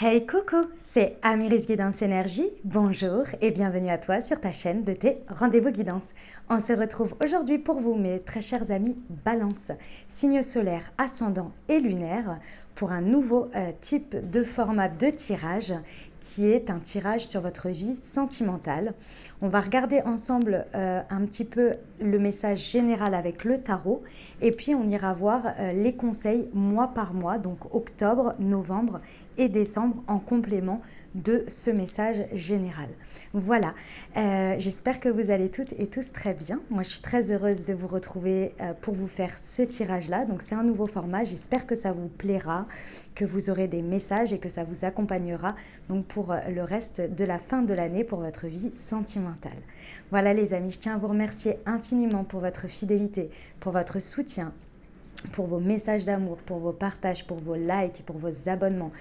Hey coucou, c'est Amiris Guidance Énergie, bonjour et bienvenue à toi sur ta chaîne de tes rendez-vous guidance. On se retrouve aujourd'hui pour vous mes très chers amis Balance, signe solaire, ascendant et lunaire pour un nouveau type de format de tirage qui est un tirage sur votre vie sentimentale. On va regarder ensemble un petit peu le message général avec le tarot et puis on ira voir les conseils mois par mois, donc octobre, novembre et décembre en complément de ce message général. Voilà, j'espère que vous allez toutes et tous très bien. Moi, je suis très heureuse de vous retrouver pour vous faire ce tirage-là. Donc, c'est un nouveau format. J'espère que ça vous plaira, que vous aurez des messages et que ça vous accompagnera donc pour le reste de la fin de l'année pour votre vie sentimentale. Voilà les amis, je tiens à vous remercier infiniment pour votre fidélité, pour votre soutien, pour vos messages d'amour, pour vos partages, pour vos likes, pour vos abonnements.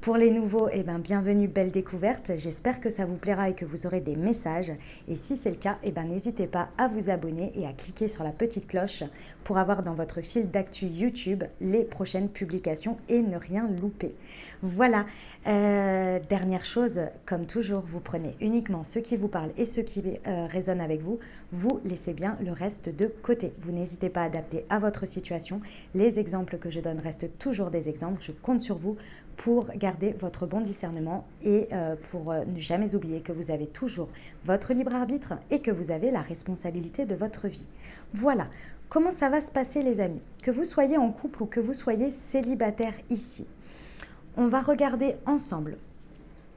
Pour les nouveaux, bienvenue, belle découverte. J'espère que ça vous plaira et que vous aurez des messages. Et si c'est le cas, n'hésitez pas à vous abonner et à cliquer sur la petite cloche pour avoir dans votre fil d'actu YouTube les prochaines publications et ne rien louper. Voilà, dernière chose, comme toujours, vous prenez uniquement ce qui vous parle et ce qui résonne avec vous. Vous laissez bien le reste de côté. Vous n'hésitez pas à adapter à votre situation. Les exemples que je donne restent toujours des exemples. Je compte sur vous pour garder votre bon discernement et pour ne jamais oublier que vous avez toujours votre libre arbitre et que vous avez la responsabilité de votre vie. Voilà, comment ça va se passer les amis? Que vous soyez en couple ou que vous soyez célibataire ici, on va regarder ensemble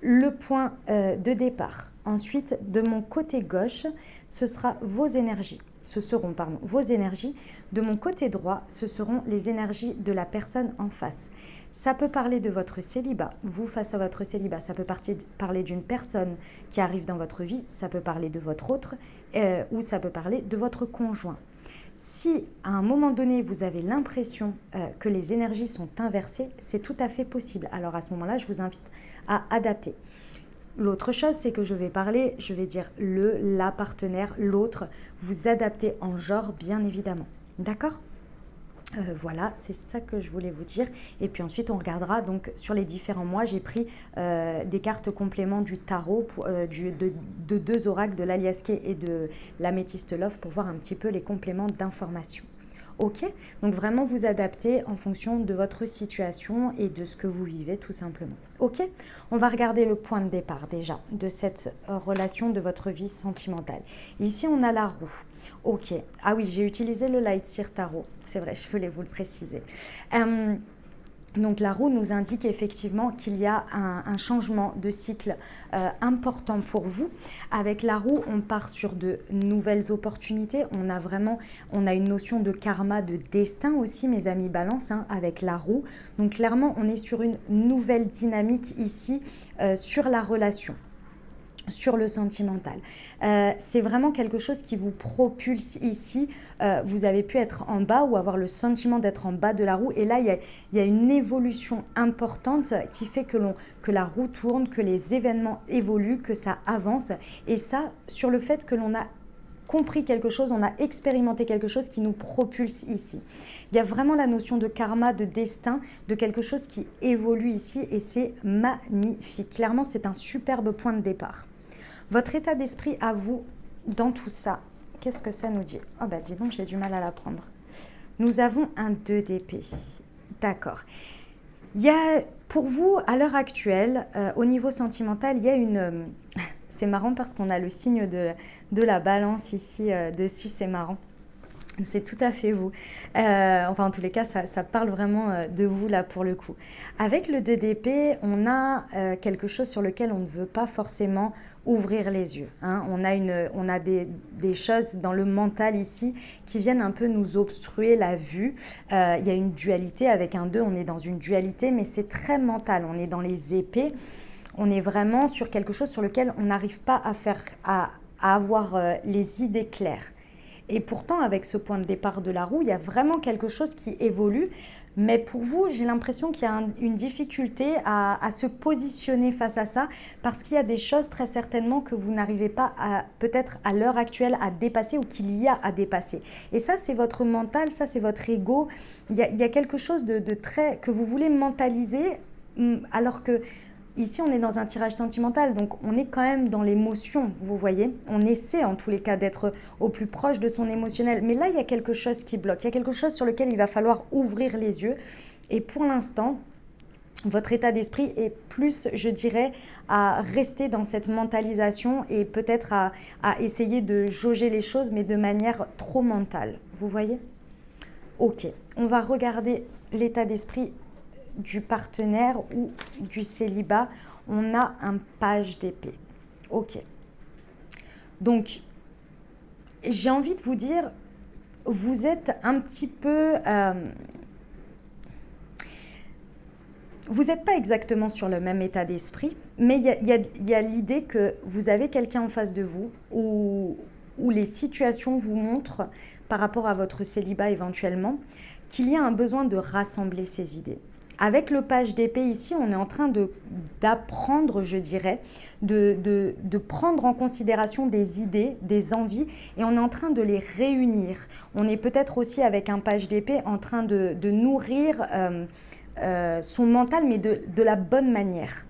le point de départ. Ensuite, de mon côté gauche, ce sera vos énergies. Ce seront vos énergies. De mon côté droit, ce seront les énergies de la personne en face. Ça peut parler de votre célibat, vous face à votre célibat. Ça peut parler d'une personne qui arrive dans votre vie. Ça peut parler de votre autre ou ça peut parler de votre conjoint. Si à un moment donné, vous avez l'impression que les énergies sont inversées, c'est tout à fait possible. Alors à ce moment-là, je vous invite à adapter. L'autre chose, c'est que je vais dire la partenaire, l'autre, vous adaptez en genre, bien évidemment. D'accord ? Voilà, c'est ça que je voulais vous dire. Et puis ensuite, on regardera donc sur les différents mois. J'ai pris des cartes compléments du tarot, de deux oracles, de l'Aliasqué et de l'améthyste Love pour voir un petit peu les compléments d'informations. Ok, donc vraiment vous adaptez en fonction de votre situation et de ce que vous vivez tout simplement. Ok, on va regarder le point de départ déjà de cette relation de votre vie sentimentale. Ici on a la roue. Ok, ah oui, j'ai utilisé le Light Seer Tarot, c'est vrai, je voulais vous le préciser. Donc la roue nous indique effectivement qu'il y a un changement de cycle important pour vous. Avec la roue, on part sur de nouvelles opportunités. On a une notion de karma, de destin aussi, mes amis Balance, avec la roue. Donc clairement, on est sur une nouvelle dynamique ici sur la relation, sur le sentimental. C'est vraiment quelque chose qui vous propulse ici. Vous avez pu être en bas ou avoir le sentiment d'être en bas de la roue. Et là, il y a une évolution importante qui fait que la roue tourne, que les événements évoluent, que ça avance. Et ça, sur le fait que l'on a compris quelque chose, on a expérimenté quelque chose qui nous propulse ici. Il y a vraiment la notion de karma, de destin, de quelque chose qui évolue ici et c'est magnifique. Clairement, c'est un superbe point de départ. Votre état d'esprit à vous dans tout ça, qu'est-ce que ça nous dit? Oh bah dis donc, j'ai du mal à l'apprendre. Nous avons un 2 d'épée. D'accord. Il y a, pour vous, à l'heure actuelle, au niveau sentimental, il y a une... c'est marrant parce qu'on a le signe de la balance ici dessus, c'est marrant. C'est tout à fait vous. Enfin, en tous les cas, ça parle vraiment de vous là pour le coup. Avec le 2 d'épée, on a quelque chose sur lequel on ne veut pas forcément ouvrir les yeux. On a des choses dans le mental ici qui viennent un peu nous obstruer la vue. Il y a une dualité avec un 2, on est dans une dualité, mais c'est très mental. On est dans les épées. On est vraiment sur quelque chose sur lequel on n'arrive pas à avoir les idées claires. Et pourtant, avec ce point de départ de la roue, il y a vraiment quelque chose qui évolue. Mais pour vous, j'ai l'impression qu'il y a une difficulté à se positionner face à ça parce qu'il y a des choses très certainement que vous n'arrivez pas peut-être à l'heure actuelle à dépasser ou qu'il y a à dépasser. Et ça, c'est votre mental, ça, c'est votre ego. Il y a quelque chose de très que vous voulez mentaliser alors que ici, on est dans un tirage sentimental, donc on est quand même dans l'émotion, vous voyez. On essaie en tous les cas d'être au plus proche de son émotionnel. Mais là, il y a quelque chose qui bloque. Il y a quelque chose sur lequel il va falloir ouvrir les yeux. Et pour l'instant, votre état d'esprit est plus, je dirais, à rester dans cette mentalisation et peut-être à essayer de jauger les choses, mais de manière trop mentale. Vous voyez? Ok, on va regarder l'état d'esprit du partenaire ou du célibat. On a un page d'épée. Ok. Donc, j'ai envie de vous dire, vous êtes un petit peu... vous n'êtes pas exactement sur le même état d'esprit, mais il y a l'idée que vous avez quelqu'un en face de vous où les situations vous montrent, par rapport à votre célibat éventuellement, qu'il y a un besoin de rassembler ces idées. Avec le page d'épée ici, on est en train d'apprendre, je dirais, de prendre en considération des idées, des envies, et on est en train de les réunir. On est peut-être aussi avec un page d'épée en train de nourrir son mental, mais de la bonne manière.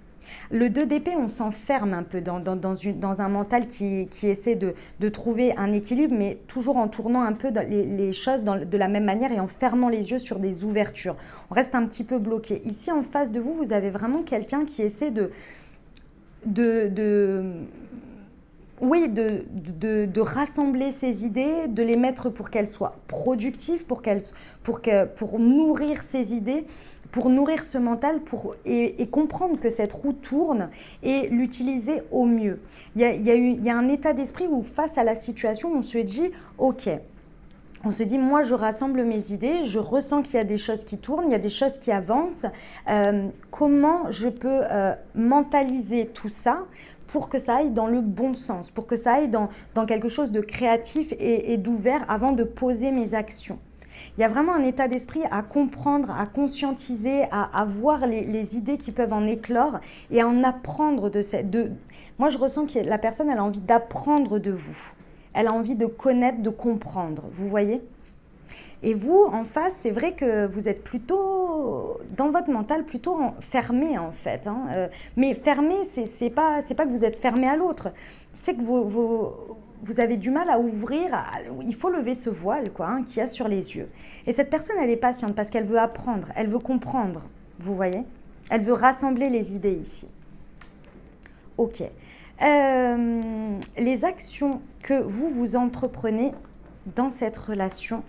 Le 2 d'épée, on s'enferme un peu dans un mental qui essaie de trouver un équilibre, mais toujours en tournant un peu les choses de la même manière et en fermant les yeux sur des ouvertures. On reste un petit peu bloqué. Ici, en face de vous, vous avez vraiment quelqu'un qui essaie de rassembler ses idées, de les mettre pour qu'elles soient productives, pour nourrir ses idées, pour nourrir ce mental et comprendre que cette roue tourne et l'utiliser au mieux. Il y a un état d'esprit où face à la situation, on se dit « Ok ». On se dit, moi je rassemble mes idées, je ressens qu'il y a des choses qui tournent, il y a des choses qui avancent. Comment je peux mentaliser tout ça pour que ça aille dans le bon sens, pour que ça aille dans quelque chose de créatif et d'ouvert avant de poser mes actions. Il y a vraiment un état d'esprit à comprendre, à conscientiser, à voir les idées qui peuvent en éclore et à en apprendre Moi je ressens que la personne elle a envie d'apprendre de vous. Elle a envie de connaître, de comprendre, vous voyez? Et vous, en face, c'est vrai que vous êtes plutôt, dans votre mental, plutôt fermé en fait. Mais fermé, c'est pas que vous êtes fermé à l'autre. C'est que vous avez du mal à ouvrir, il faut lever ce voile qu'il y a sur les yeux. Et cette personne, elle est patiente parce qu'elle veut apprendre, elle veut comprendre, vous voyez? Elle veut rassembler les idées ici. Ok. Les actions que vous entreprenez dans cette relation,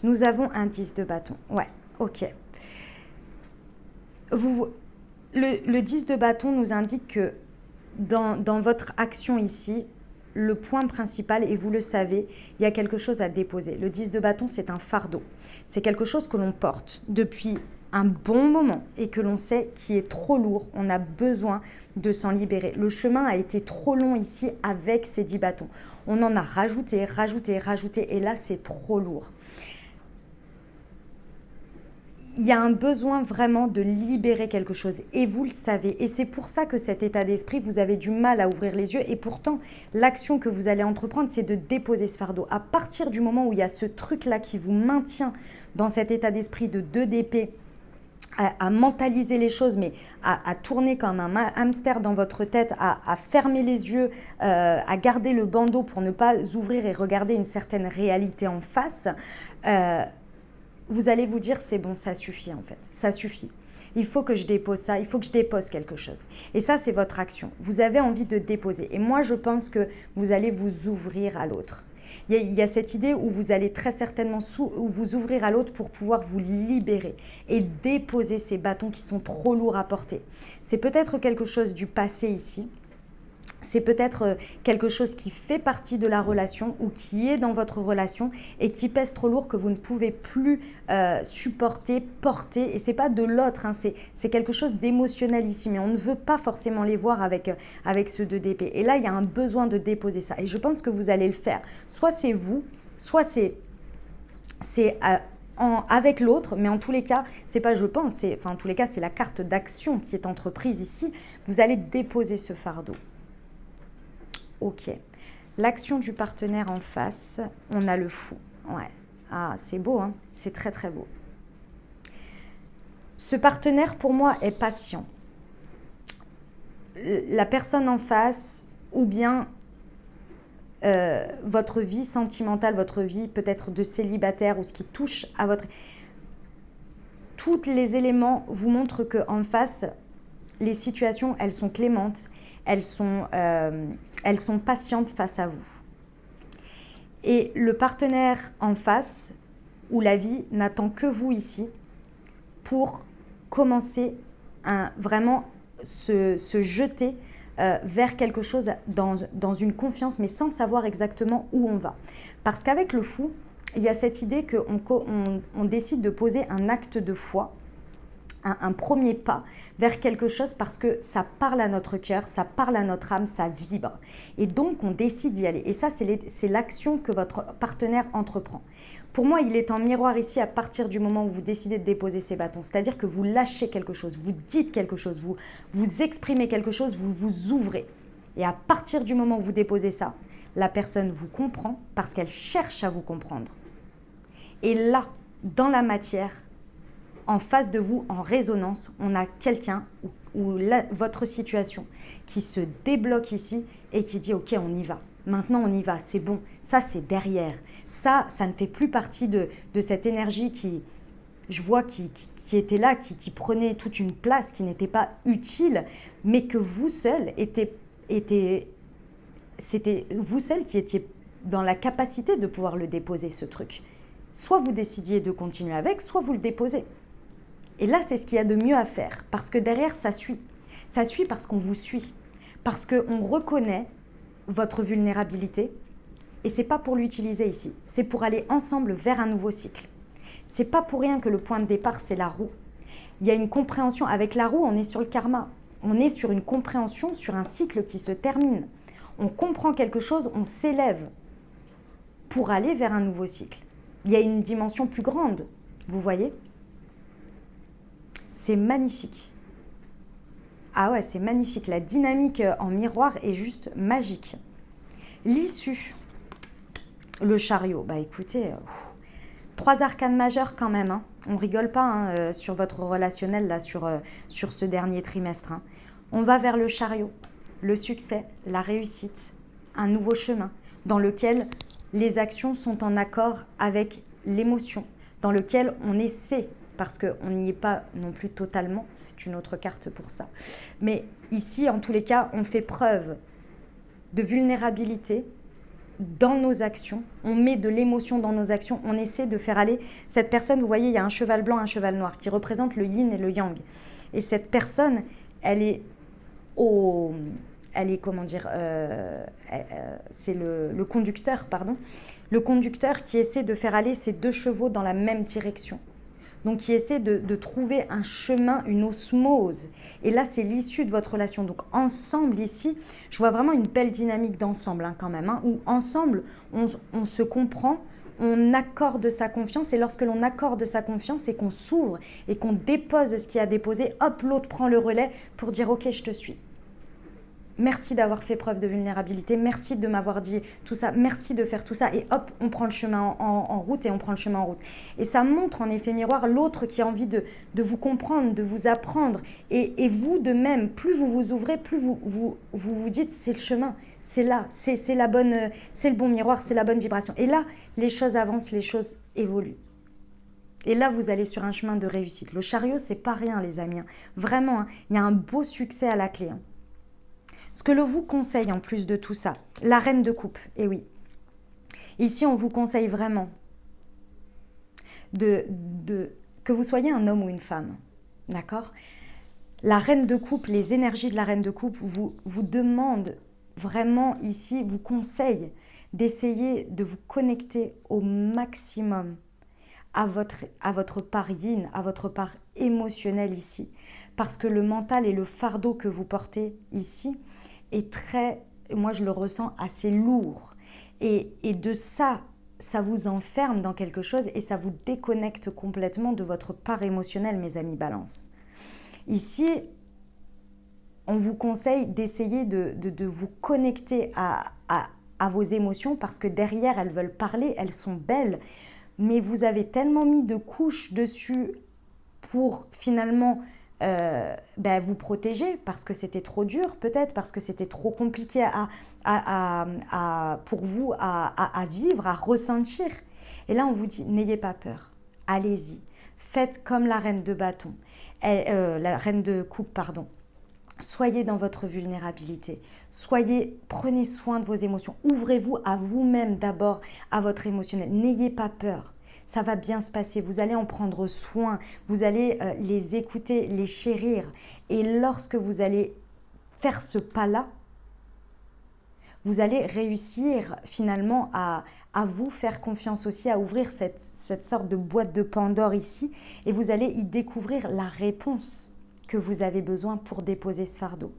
nous avons un 10 de bâton. Ouais, ok. Le 10 de bâton nous indique que dans votre action ici, le point principal, et vous le savez, il y a quelque chose à déposer. Le 10 de bâton, c'est un fardeau. C'est quelque chose que l'on porte depuis un bon moment et que l'on sait qui est trop lourd. On a besoin de s'en libérer. Le chemin a été trop long ici avec ces 10 bâtons. On en a rajouté, et là, c'est trop lourd. Il y a un besoin vraiment de libérer quelque chose et vous le savez. Et c'est pour ça que cet état d'esprit, vous avez du mal à ouvrir les yeux. Et pourtant, l'action que vous allez entreprendre, c'est de déposer ce fardeau. À partir du moment où il y a ce truc-là qui vous maintient dans cet état d'esprit de 2 d'épée, à mentaliser les choses, mais à tourner comme un hamster dans votre tête, à fermer les yeux, à garder le bandeau pour ne pas ouvrir et regarder une certaine réalité en face, vous allez vous dire c'est bon, ça suffit en fait, ça suffit. Il faut que je dépose ça, il faut que je dépose quelque chose. Et ça, c'est votre action. Vous avez envie de déposer. Et moi, je pense que vous allez vous ouvrir à l'autre. Il y a cette idée où vous allez très certainement vous ouvrir à l'autre pour pouvoir vous libérer et déposer ces bâtons qui sont trop lourds à porter. C'est peut-être quelque chose du passé ici. C'est peut-être quelque chose qui fait partie de la relation ou qui est dans votre relation et qui pèse trop lourd que vous ne pouvez plus supporter, porter. Et ce n'est pas de l'autre, c'est quelque chose d'émotionnel ici. Mais on ne veut pas forcément les voir avec ce 2 d'épée. Et là, il y a un besoin de déposer ça. Et je pense que vous allez le faire. Soit c'est vous, soit c'est avec l'autre, mais en tous les cas, c'est pas je pense, en tous les cas, c'est la carte d'action qui est entreprise ici. Vous allez déposer ce fardeau. Ok. L'action du partenaire en face, on a le fou. Ouais. Ah, c'est beau, hein? C'est très, très beau. Ce partenaire, pour moi, est patient. la personne en face ou bien votre vie sentimentale, votre vie peut-être de célibataire ou ce qui touche à votre... Tous les éléments vous montrent qu'en face, les situations, elles sont clémentes, elles sont patientes face à vous. Et le partenaire en face, ou la vie, n'attend que vous ici pour commencer à vraiment se jeter vers quelque chose dans une confiance, mais sans savoir exactement où on va. Parce qu'avec le fou, il y a cette idée qu'on décide de poser un acte de foi, un premier pas vers quelque chose parce que ça parle à notre cœur, ça parle à notre âme, ça vibre. Et donc, on décide d'y aller. Et ça, c'est l'action que votre partenaire entreprend. Pour moi, il est en miroir ici à partir du moment où vous décidez de déposer ces bâtons. C'est-à-dire que vous lâchez quelque chose, vous dites quelque chose, vous exprimez quelque chose, vous vous ouvrez. Et à partir du moment où vous déposez ça, la personne vous comprend parce qu'elle cherche à vous comprendre. Et là, dans la matière, en face de vous, en résonance, on a quelqu'un ou votre situation qui se débloque ici et qui dit « Ok, on y va. Maintenant, on y va. C'est bon. Ça, c'est derrière. Ça ne fait plus partie de cette énergie qui, je vois, qui était là, qui prenait toute une place, qui n'était pas utile, mais que vous seul c'était vous seul qui étiez dans la capacité de pouvoir le déposer, ce truc. Soit vous décidiez de continuer avec, soit vous le déposez. Et là, c'est ce qu'il y a de mieux à faire, parce que derrière, ça suit. Ça suit parce qu'on vous suit, parce qu'on reconnaît votre vulnérabilité, et c'est pas pour l'utiliser ici, c'est pour aller ensemble vers un nouveau cycle. C'est pas pour rien que le point de départ, c'est la roue. Il y a une compréhension, avec la roue, on est sur le karma, on est sur une compréhension, sur un cycle qui se termine. On comprend quelque chose, on s'élève pour aller vers un nouveau cycle. Il y a une dimension plus grande, vous voyez ? C'est magnifique. Ah ouais, c'est magnifique. La dynamique en miroir est juste magique. L'issue, le chariot. Bah écoutez, 3 arcanes majeures quand même. Hein. On rigole pas sur votre relationnel là, sur ce dernier trimestre. Hein. On va vers le chariot, le succès, la réussite, un nouveau chemin dans lequel les actions sont en accord avec l'émotion, dans lequel on essaie, parce qu'on n'y est pas non plus totalement, c'est une autre carte pour ça. Mais ici, en tous les cas, on fait preuve de vulnérabilité dans nos actions, on met de l'émotion dans nos actions, on essaie de faire aller cette personne, vous voyez, il y a un cheval blanc, un cheval noir, qui représentent le yin et le yang. Et cette personne, elle est c'est le conducteur, pardon. Le conducteur qui essaie de faire aller ces 2 chevaux dans la même direction. Donc, qui essaie de trouver un chemin, une osmose. Et là, c'est l'issue de votre relation. Donc, ensemble, ici, je vois vraiment une belle dynamique d'ensemble, quand même. Où ensemble, on se comprend, on accorde sa confiance. Et lorsque l'on accorde sa confiance et qu'on s'ouvre et qu'on dépose ce qu'il y a déposé, hop, l'autre prend le relais pour dire « Ok, je te suis ». Merci d'avoir fait preuve de vulnérabilité, merci de m'avoir dit tout ça, merci de faire tout ça et hop, on prend le chemin en route et on prend le chemin en route. Et ça montre en effet miroir l'autre qui a envie de vous comprendre, de vous apprendre et vous de même, plus vous vous ouvrez, plus vous dites c'est le chemin, c'est là, c'est le bon miroir, c'est la bonne vibration. Et là, les choses avancent, les choses évoluent. Et là, vous allez sur un chemin de réussite. Le chariot, c'est pas rien les amis, hein. Vraiment, hein, il y a un beau succès à la clé. Hein. Ce que l'on vous conseille en plus de tout ça, la reine de coupe, et oui. Ici, on vous conseille vraiment que vous soyez un homme ou une femme, d'accord ? La reine de coupe, les énergies de la reine de coupe vous demandent vraiment ici, vous conseillent d'essayer de vous connecter au maximum à votre part yin, à votre part émotionnelle ici. Parce que le mental et le fardeau que vous portez ici est très, moi je le ressens, assez lourd. Et de ça vous enferme dans quelque chose et ça vous déconnecte complètement de votre part émotionnelle, mes amis balance. Ici, on vous conseille d'essayer de vous connecter à vos émotions parce que derrière, elles veulent parler, elles sont belles, mais vous avez tellement mis de couches dessus pour finalement vous protéger parce que c'était trop dur, peut-être parce que c'était trop compliqué pour vous à vivre, à ressentir. Et là, on vous dit, n'ayez pas peur, allez-y, faites comme la reine de bâton, la reine de coupe, pardon. Soyez dans votre vulnérabilité, prenez soin de vos émotions, ouvrez-vous à vous-même d'abord, à votre émotionnel, n'ayez pas peur. Ça va bien se passer, vous allez en prendre soin, vous allez les écouter, les chérir. Et lorsque vous allez faire ce pas-là, vous allez réussir finalement à vous faire confiance aussi, à ouvrir cette sorte de boîte de Pandore ici, et vous allez y découvrir la réponse que vous avez besoin pour déposer ce fardeau.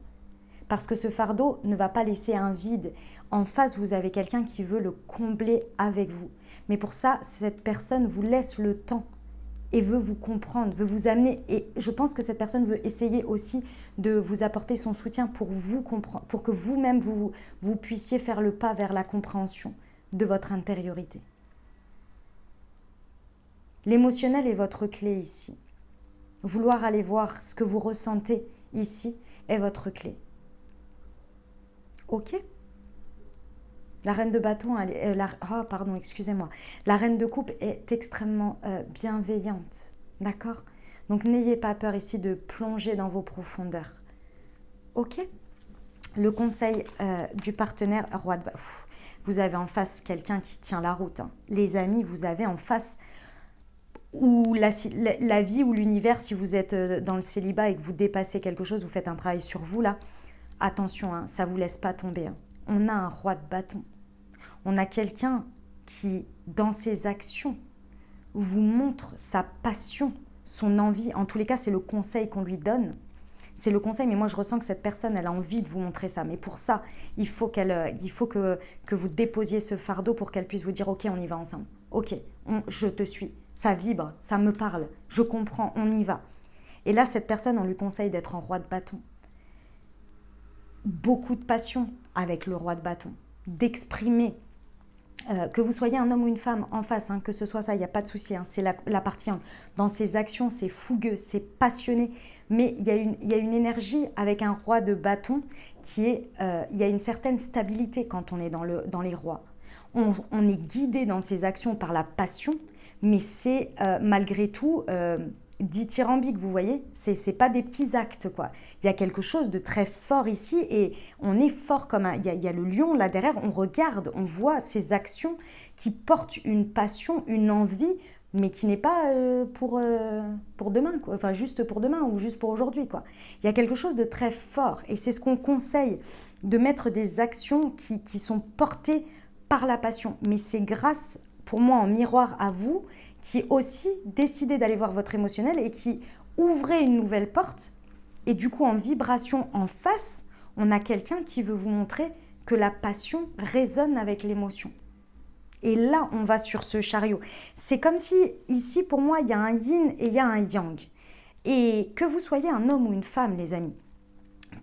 Parce que ce fardeau ne va pas laisser un vide. En face, vous avez quelqu'un qui veut le combler avec vous. Mais pour ça, cette personne vous laisse le temps et veut vous comprendre, veut vous amener. Et je pense que cette personne veut essayer aussi de vous apporter son soutien pour vous comprendre, pour que vous-même, vous puissiez faire le pas vers la compréhension de votre intériorité. L'émotionnel est votre clé ici. Vouloir aller voir ce que vous ressentez ici est votre clé. Ok ? La reine de bâton, la reine de coupe est extrêmement bienveillante. D'accord ? Donc n'ayez pas peur ici de plonger dans vos profondeurs. Ok ? Le conseil du partenaire, roi de bâton. Vous avez en face quelqu'un qui tient la route. Hein. Les amis, vous avez en face ou la vie ou l'univers, si vous êtes dans le célibat et que vous dépassez quelque chose, vous faites un travail sur vous là, attention, hein, ça ne vous laisse pas tomber. Hein. On a un roi de bâton. On a quelqu'un qui, dans ses actions, vous montre sa passion, son envie. En tous les cas, c'est le conseil qu'on lui donne. C'est le conseil, mais moi je ressens que cette personne, elle a envie de vous montrer ça. Mais pour ça, il faut que vous déposiez ce fardeau pour qu'elle puisse vous dire « Ok, on y va ensemble. Ok, je te suis. Ça vibre, ça me parle. Je comprends, on y va. » Et là, cette personne, on lui conseille d'être en roi de bâton. Beaucoup de passion avec le roi de bâton. D'exprimer. Que vous soyez un homme ou une femme en face, hein, que ce soit ça, il n'y a pas de souci, hein, c'est la partie 1. Dans ses actions, c'est fougueux, c'est passionné, mais il y a une énergie avec un roi de bâton qui est, il y a une certaine stabilité quand on est dans les rois. On est guidé dans ses actions par la passion, mais c'est malgré tout dithyrambique, vous voyez, c'est pas des petits actes, quoi. Il y a quelque chose de très fort ici et on est fort comme il y a le lion là derrière, on regarde, on voit ces actions qui portent une passion, une envie, mais qui n'est pas pour demain, quoi. Enfin juste pour demain ou juste pour aujourd'hui, quoi. Il y a quelque chose de très fort et c'est ce qu'on conseille, de mettre des actions qui sont portées par la passion, mais c'est grâce, pour moi, en miroir à vous, qui aussi décidez d'aller voir votre émotionnel et qui ouvrez une nouvelle porte. Et du coup, en vibration en face, on a quelqu'un qui veut vous montrer que la passion résonne avec l'émotion. Et là, on va sur ce chariot. C'est comme si, ici, pour moi, il y a un yin et il y a un yang. Et que vous soyez un homme ou une femme, les amis,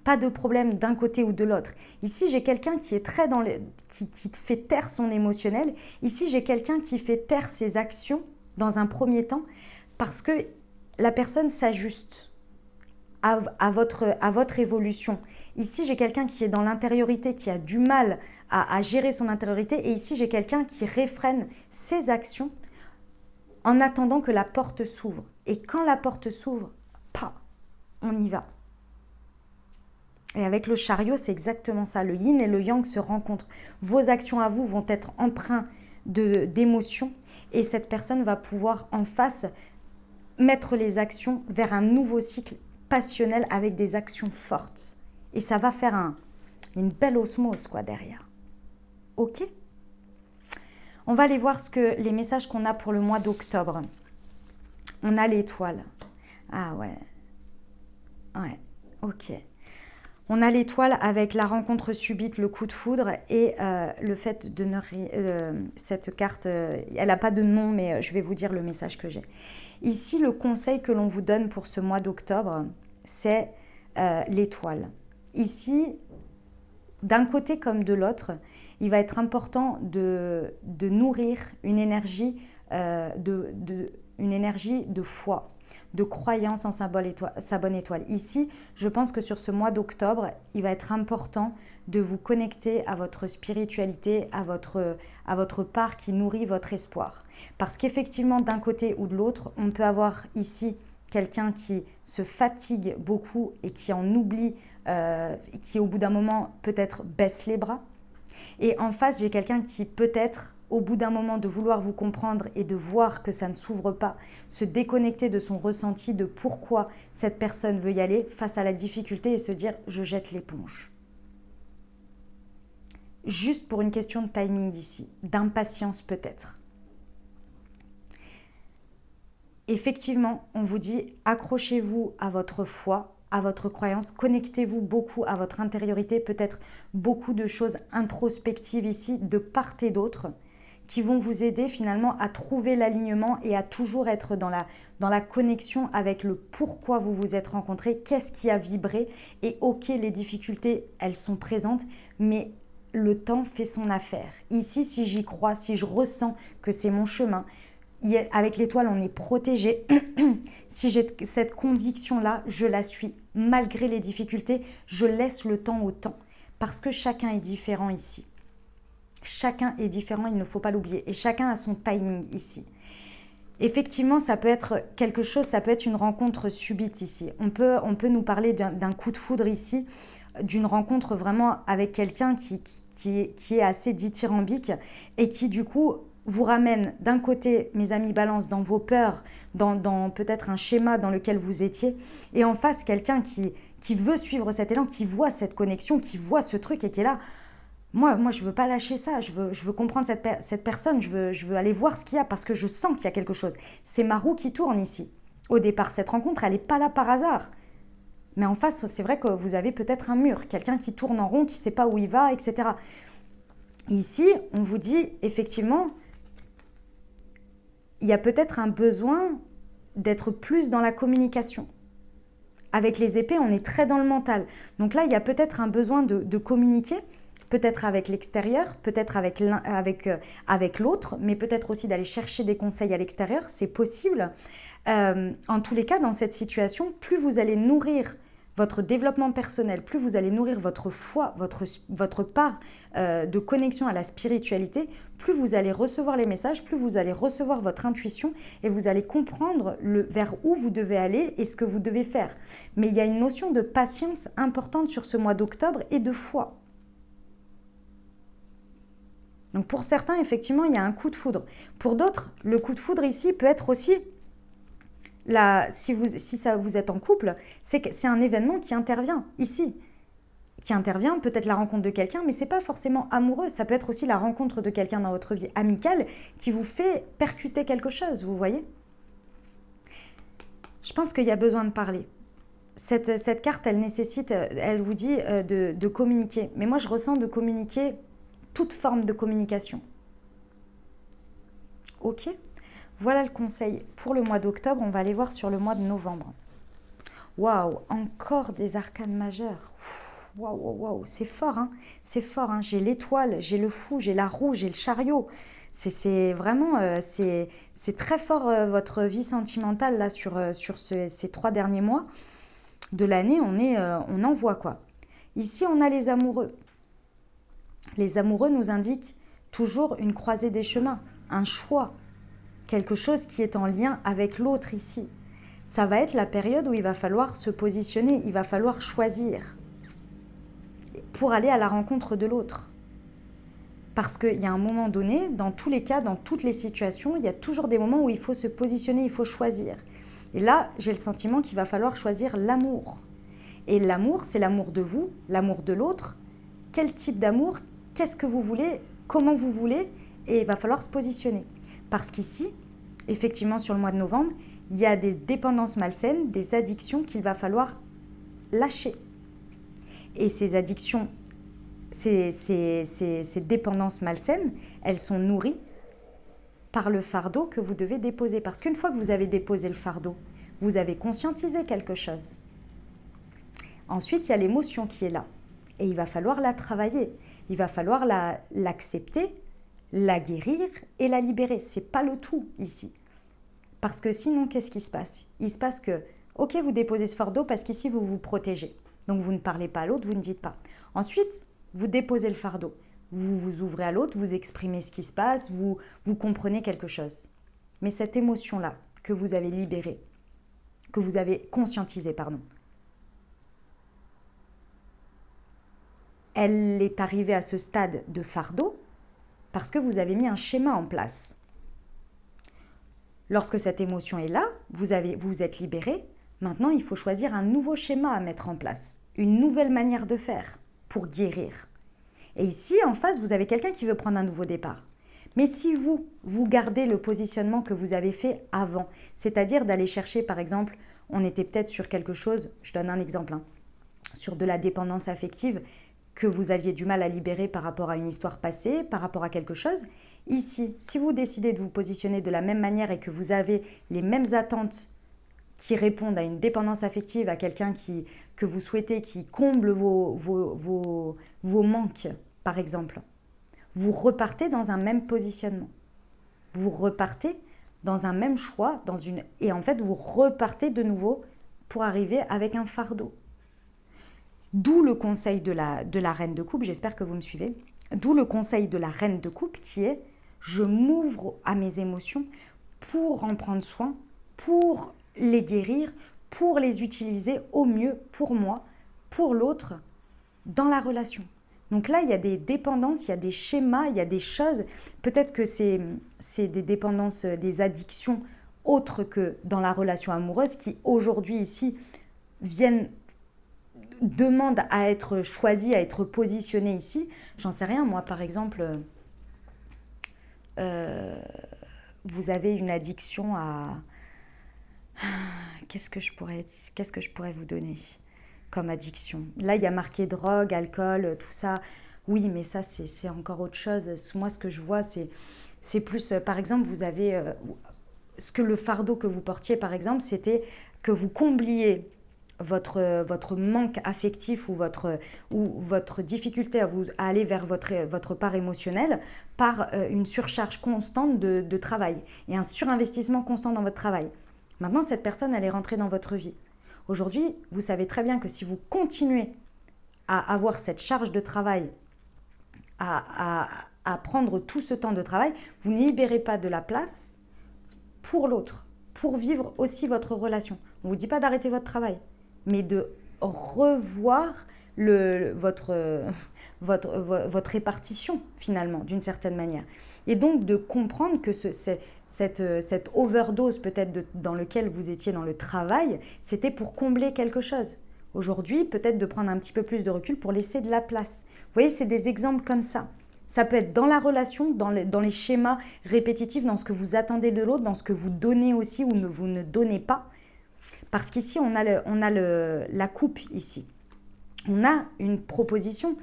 pas de problème d'un côté ou de l'autre. Ici, j'ai quelqu'un qui est très qui fait taire son émotionnel. Ici, j'ai quelqu'un qui fait taire ses actions dans un premier temps parce que la personne s'ajuste à votre évolution. Ici, j'ai quelqu'un qui est dans l'intériorité, qui a du mal à gérer son intériorité. Et ici, j'ai quelqu'un qui réfrène ses actions en attendant que la porte s'ouvre. Et quand la porte s'ouvre, on y va. Et avec le chariot, c'est exactement ça. Le yin et le yang se rencontrent. Vos actions à vous vont être empreintes d'émotions. Et cette personne va pouvoir en face mettre les actions vers un nouveau cycle passionnel avec des actions fortes. Et ça va faire une belle osmose quoi derrière. Ok ? On va aller voir les messages qu'on a pour le mois d'octobre. On a l'étoile. Ah ouais. Ouais, ok. On a l'étoile avec la rencontre subite, le coup de foudre et le fait de cette carte, elle n'a pas de nom, mais je vais vous dire le message que j'ai. Ici, le conseil que l'on vous donne pour ce mois d'octobre, c'est l'étoile. Ici, d'un côté comme de l'autre, il va être important de nourrir une énergie de foi. de croyance en sa bonne étoile. Ici, je pense que sur ce mois d'octobre, il va être important de vous connecter à votre spiritualité, à votre part qui nourrit votre espoir. Parce qu'effectivement, d'un côté ou de l'autre, on peut avoir ici quelqu'un qui se fatigue beaucoup et qui en oublie, qui au bout d'un moment peut-être baisse les bras. Et en face, j'ai quelqu'un qui peut-être, au bout d'un moment de vouloir vous comprendre et de voir que ça ne s'ouvre pas, se déconnecter de son ressenti, de pourquoi cette personne veut y aller face à la difficulté et se dire « je jette l'éponge ». Juste pour une question de timing ici, d'impatience peut-être. Effectivement, on vous dit accrochez-vous à votre foi, à votre croyance, connectez-vous beaucoup à votre intériorité, peut-être beaucoup de choses introspectives ici, de part et d'autre, qui vont vous aider finalement à trouver l'alignement et à toujours être dans la connexion avec le pourquoi vous vous êtes rencontrés, qu'est-ce qui a vibré, et ok, les difficultés, elles sont présentes, mais le temps fait son affaire. Ici, si j'y crois, si je ressens que c'est mon chemin, avec l'étoile, on est protégé. Si j'ai cette conviction-là, je la suis. Malgré les difficultés, je laisse le temps au temps. Parce que chacun est différent ici. Chacun est différent, il ne faut pas l'oublier. Et chacun a son timing ici. Effectivement, ça peut être quelque chose, ça peut être une rencontre subite ici. On peut nous parler d'un coup de foudre ici, d'une rencontre vraiment avec quelqu'un qui est assez dithyrambique et qui du coup vous ramène d'un côté, mes amis balance, dans vos peurs, dans peut-être un schéma dans lequel vous étiez, et en face quelqu'un qui veut suivre cet élan, qui voit cette connexion, qui voit ce truc et qui est là. Moi je veux pas lâcher ça, je veux comprendre cette personne, je veux aller voir ce qu'il y a parce que je sens qu'il y a quelque chose. C'est ma roue qui tourne ici. Au départ, cette rencontre, elle n'est pas là par hasard. Mais en face, c'est vrai que vous avez peut-être un mur, quelqu'un qui tourne en rond, qui ne sait pas où il va, etc. Ici, on vous dit effectivement, il y a peut-être un besoin d'être plus dans la communication. Avec les épées, on est très dans le mental. Donc là, il y a peut-être un besoin de communiquer, peut-être avec l'extérieur, peut-être avec l'autre, mais peut-être aussi d'aller chercher des conseils à l'extérieur, c'est possible. En tous les cas, dans cette situation, plus vous allez nourrir votre développement personnel, plus vous allez nourrir votre foi, votre part de connexion à la spiritualité, plus vous allez recevoir les messages, plus vous allez recevoir votre intuition et vous allez comprendre vers où vous devez aller et ce que vous devez faire. Mais il y a une notion de patience importante sur ce mois d'octobre et de foi. Donc pour certains, effectivement, il y a un coup de foudre. Pour d'autres, le coup de foudre ici peut être aussi... si vous êtes en couple, c'est un événement qui intervient ici. Qui intervient, peut-être la rencontre de quelqu'un, mais ce n'est pas forcément amoureux. Ça peut être aussi la rencontre de quelqu'un dans votre vie amicale qui vous fait percuter quelque chose, vous voyez ? Je pense qu'il y a besoin de parler. Cette carte, elle vous dit de communiquer. Mais moi, je ressens de communiquer toute forme de communication. Ok ? Voilà le conseil pour le mois d'octobre. On va aller voir sur le mois de novembre. Waouh, encore des arcanes majeures. Waouh, c'est fort, hein. C'est fort, hein. J'ai l'étoile, j'ai le fou, j'ai la roue, j'ai le chariot. C'est vraiment, c'est très fort votre vie sentimentale là sur ces 3 derniers mois de l'année. On en voit quoi. Ici, on a les amoureux. Les amoureux nous indiquent toujours une croisée des chemins, un choix. Quelque chose qui est en lien avec l'autre ici. Ça va être la période où il va falloir se positionner, il va falloir choisir pour aller à la rencontre de l'autre. Parce qu'il y a un moment donné, dans tous les cas, dans toutes les situations, il y a toujours des moments où il faut se positionner, il faut choisir. Et là, j'ai le sentiment qu'il va falloir choisir l'amour. Et l'amour, c'est l'amour de vous, l'amour de l'autre. Quel type d'amour, qu'est-ce que vous voulez, comment vous voulez, et il va falloir se positionner. Parce qu'ici, effectivement, sur le mois de novembre, il y a des dépendances malsaines, des addictions qu'il va falloir lâcher. Et ces addictions, ces dépendances malsaines, elles sont nourries par le fardeau que vous devez déposer. Parce qu'une fois que vous avez déposé le fardeau, vous avez conscientisé quelque chose. Ensuite, il y a l'émotion qui est là. Et il va falloir la travailler. Il va falloir l'accepter, la guérir et la libérer. Ce n'est pas le tout ici. Parce que sinon, qu'est-ce qui se passe? Il se passe que, ok, vous déposez ce fardeau parce qu'ici, vous vous protégez. Donc, vous ne parlez pas à l'autre, vous ne dites pas. Ensuite, vous déposez le fardeau. Vous vous ouvrez à l'autre, vous exprimez ce qui se passe, vous comprenez quelque chose. Mais cette émotion-là que vous avez libérée, que vous avez conscientisée, pardon, elle est arrivée à ce stade de fardeau parce que vous avez mis un schéma en place. Lorsque cette émotion est là, vous vous êtes libéré. Maintenant, il faut choisir un nouveau schéma à mettre en place, une nouvelle manière de faire pour guérir. Et ici, en face, vous avez quelqu'un qui veut prendre un nouveau départ. Mais si vous gardez le positionnement que vous avez fait avant, c'est-à-dire d'aller chercher, par exemple, on était peut-être sur quelque chose, je donne un exemple, sur de la dépendance affective que vous aviez du mal à libérer par rapport à une histoire passée, par rapport à quelque chose. Ici, si vous décidez de vous positionner de la même manière et que vous avez les mêmes attentes qui répondent à une dépendance affective, à quelqu'un que vous souhaitez, qui comble vos manques, par exemple, vous repartez dans un même positionnement. Vous repartez dans un même choix, et en fait, vous repartez de nouveau pour arriver avec un fardeau. D'où le conseil de la reine de coupe, j'espère que vous me suivez, d'où le conseil de la reine de coupe qui est « je m'ouvre à mes émotions pour en prendre soin, pour les guérir, pour les utiliser au mieux pour moi, pour l'autre, dans la relation ». Donc là, il y a des dépendances, il y a des schémas, il y a des choses. Peut-être que c'est des dépendances, des addictions autres que dans la relation amoureuse qui aujourd'hui ici demandent à être choisies, à être positionnées ici. J'en sais rien, moi par exemple, vous avez une addiction à... Qu'est-ce que je pourrais vous donner comme addiction? Là, il y a marqué drogue, alcool, tout ça. Oui, mais ça, c'est encore autre chose. Moi, ce que je vois, c'est plus... par exemple, vous avez... le fardeau que vous portiez, par exemple, c'était que vous combliez votre manque affectif ou votre difficulté à aller vers votre part émotionnelle par une surcharge constante de travail et un surinvestissement constant dans votre travail. Maintenant, cette personne, elle est rentrée dans votre vie. Aujourd'hui, vous savez très bien que si vous continuez à avoir cette charge de travail, à prendre tout ce temps de travail, vous ne libérez pas de la place pour l'autre, pour vivre aussi votre relation. On ne vous dit pas d'arrêter votre travail, mais de revoir votre répartition finalement, d'une certaine manière. Et donc de comprendre que cette overdose peut-être dans lequel vous étiez dans le travail, c'était pour combler quelque chose. Aujourd'hui, peut-être de prendre un petit peu plus de recul pour laisser de la place. Vous voyez, c'est des exemples comme ça. Ça peut être dans la relation, dans les schémas répétitifs, dans ce que vous attendez de l'autre, dans ce que vous donnez aussi ou vous ne donnez pas. Parce qu'ici, on a la coupe ici. On a une proposition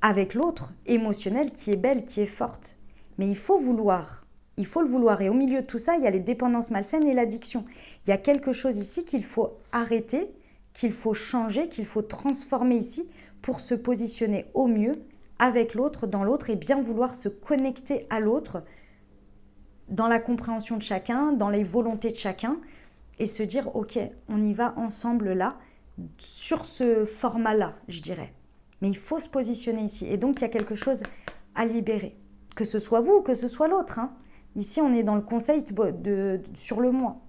avec l'autre, émotionnelle, qui est belle, qui est forte. Mais il faut le vouloir. Et au milieu de tout ça, il y a les dépendances malsaines et l'addiction. Il y a quelque chose ici qu'il faut arrêter, qu'il faut changer, qu'il faut transformer ici pour se positionner au mieux avec l'autre, dans l'autre, et bien vouloir se connecter à l'autre dans la compréhension de chacun, dans les volontés de chacun, et se dire, ok, on y va ensemble là, sur ce format-là, je dirais. Mais il faut se positionner ici. Et donc, il y a quelque chose à libérer. Que ce soit vous ou que ce soit l'autre. Ici, on est dans le conseil sur le moi.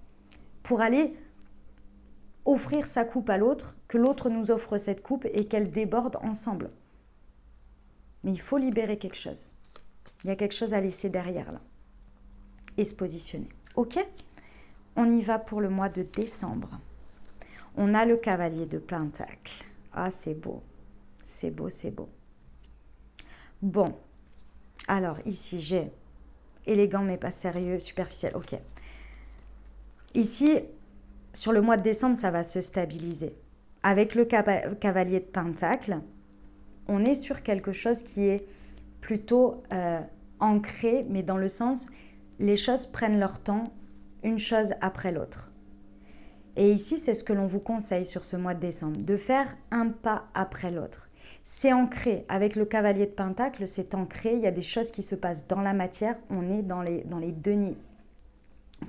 Pour aller offrir sa coupe à l'autre, que l'autre nous offre cette coupe et qu'elle déborde ensemble. Mais il faut libérer quelque chose. Il y a quelque chose à laisser derrière là. Et se positionner. Ok ? On y va pour le mois de décembre. On a le cavalier de Pentacle. Ah, c'est beau. C'est beau, c'est beau. Bon. Alors, ici, j'ai élégant mais pas sérieux, superficiel. Ok. Ici, sur le mois de décembre, ça va se stabiliser. Avec le cavalier de Pentacle, on est sur quelque chose qui est plutôt ancré, mais dans le sens, les choses prennent leur temps, une chose après l'autre. Et ici, c'est ce que l'on vous conseille sur ce mois de décembre, de faire un pas après l'autre. C'est ancré, avec le cavalier de Pentacle, c'est ancré, il y a des choses qui se passent dans la matière, on est dans les deniers.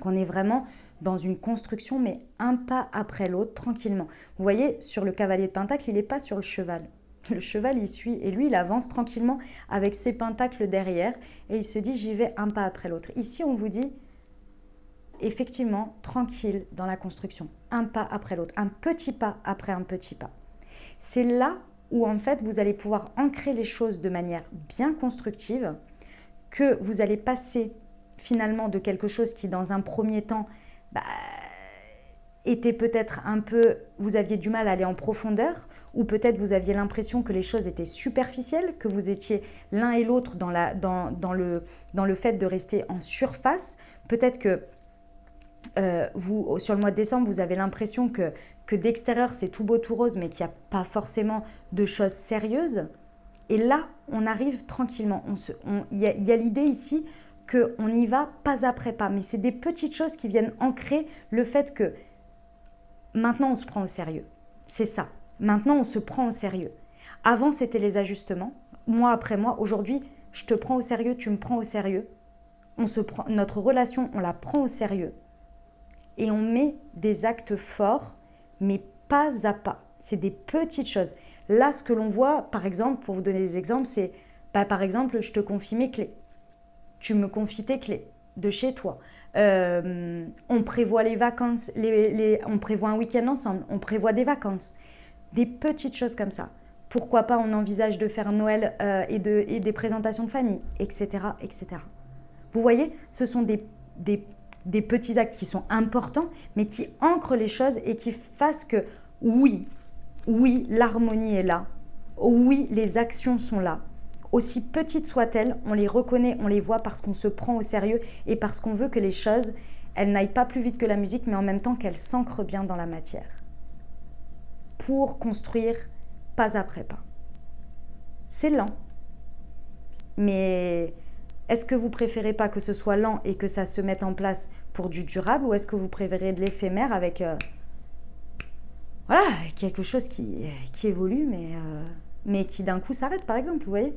qu'on est vraiment dans une construction, mais un pas après l'autre, tranquillement. Vous voyez, sur le cavalier de Pentacle, il n'est pas sur le cheval. Le cheval, il suit et lui, il avance tranquillement avec ses pentacles derrière et il se dit, j'y vais un pas après l'autre. Ici, on vous dit, effectivement, tranquille dans la construction, un pas après l'autre, un petit pas après un petit pas. C'est là où, en fait, vous allez pouvoir ancrer les choses de manière bien constructive, que vous allez passer finalement de quelque chose qui, dans un premier temps, était peut-être un peu, vous aviez du mal à aller en profondeur, ou peut-être vous aviez l'impression que les choses étaient superficielles, que vous étiez l'un et l'autre dans le fait de rester en surface. Peut-être que sur le mois de décembre, vous avez l'impression que d'extérieur, c'est tout beau, tout rose, mais qu'il n'y a pas forcément de choses sérieuses. Et là, on arrive tranquillement. Il y a l'idée ici qu'on y va pas après pas. Mais c'est des petites choses qui viennent ancrer le fait que maintenant, on se prend au sérieux. C'est ça. Maintenant, on se prend au sérieux. Avant, c'était les ajustements. Mois après mois. Aujourd'hui, je te prends au sérieux, tu me prends au sérieux. Notre relation, on la prend au sérieux. Et on met des actes forts, mais pas à pas. C'est des petites choses. Là, ce que l'on voit, par exemple, pour vous donner des exemples, c'est, par exemple, je te confie mes clés. Tu me confies tes clés de chez toi. On prévoit les vacances, on prévoit un week-end ensemble, on prévoit des vacances. Des petites choses comme ça. Pourquoi pas on envisage de faire Noël et des présentations de famille, etc., etc. Vous voyez, ce sont des petits actes qui sont importants, mais qui ancrent les choses et qui fassent que oui, l'harmonie est là. Oui, les actions sont là. Aussi petites soient-elles, on les reconnaît, on les voit parce qu'on se prend au sérieux et parce qu'on veut que les choses, elles n'aillent pas plus vite que la musique, mais en même temps qu'elles s'ancrent bien dans la matière. Pour construire pas après pas. C'est lent. Mais est-ce que vous préférez pas que ce soit lent et que ça se mette en place pour du durable, ou est-ce que vous préférez de l'éphémère avec quelque chose qui évolue mais qui d'un coup s'arrête, par exemple, vous voyez?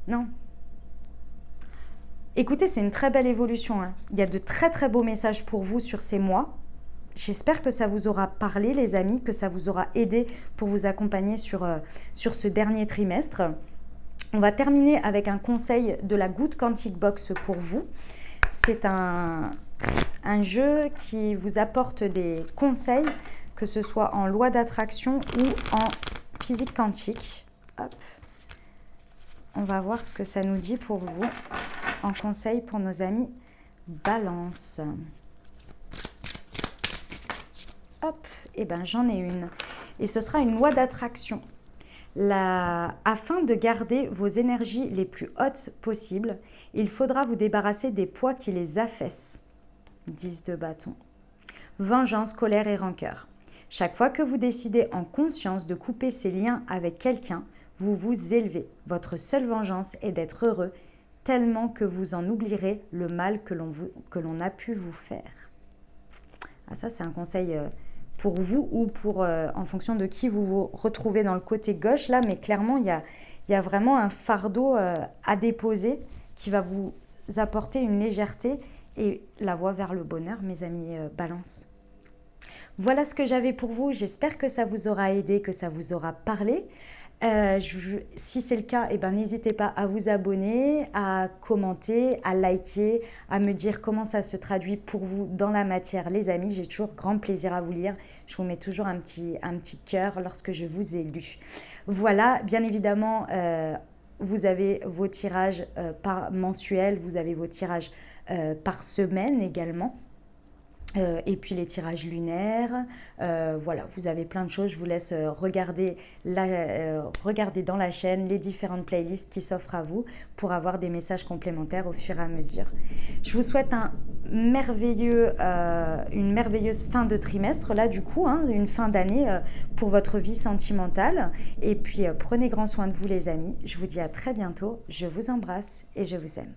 Non. Écoutez, c'est une très belle évolution. Hein. Il y a de très très beaux messages pour vous sur ces mois. J'espère que ça vous aura parlé, les amis, que ça vous aura aidé pour vous accompagner sur ce dernier trimestre. On va terminer avec un conseil de la Good Quantic Box pour vous. C'est un jeu qui vous apporte des conseils, que ce soit en loi d'attraction ou en physique quantique. Hop. On va voir ce que ça nous dit pour vous en conseil pour nos amis Balance. Hop, et ben j'en ai une. Et ce sera une loi d'attraction. Afin de garder vos énergies les plus hautes possibles, il faudra vous débarrasser des poids qui les affaissent. 10 de bâton. Vengeance, colère et rancœur. Chaque fois que vous décidez en conscience de couper ces liens avec quelqu'un, vous vous élevez. Votre seule vengeance est d'être heureux, tellement que vous en oublierez le mal que l'on a pu vous faire. Ah, ça, c'est un conseil pour vous ou en fonction de qui vous vous retrouvez dans le côté gauche, là, mais clairement, il y a vraiment un fardeau à déposer qui va vous apporter une légèreté et la voie vers le bonheur, mes amis Balance. Voilà ce que j'avais pour vous. J'espère que ça vous aura aidé, que ça vous aura parlé. Si c'est le cas, n'hésitez pas à vous abonner, à commenter, à liker, à me dire comment ça se traduit pour vous dans la matière, les amis. J'ai toujours grand plaisir à vous lire. Je vous mets toujours un petit cœur lorsque je vous ai lu. Voilà, bien évidemment, vous avez vos tirages par mensuel, vous avez vos tirages par semaine également. Et puis les tirages lunaires, voilà, vous avez plein de choses. Je vous laisse regarder dans la chaîne les différentes playlists qui s'offrent à vous pour avoir des messages complémentaires au fur et à mesure. Je vous souhaite une merveilleuse fin de trimestre, là du coup, une fin d'année pour votre vie sentimentale. Et puis prenez grand soin de vous les amis. Je vous dis à très bientôt. Je vous embrasse et je vous aime.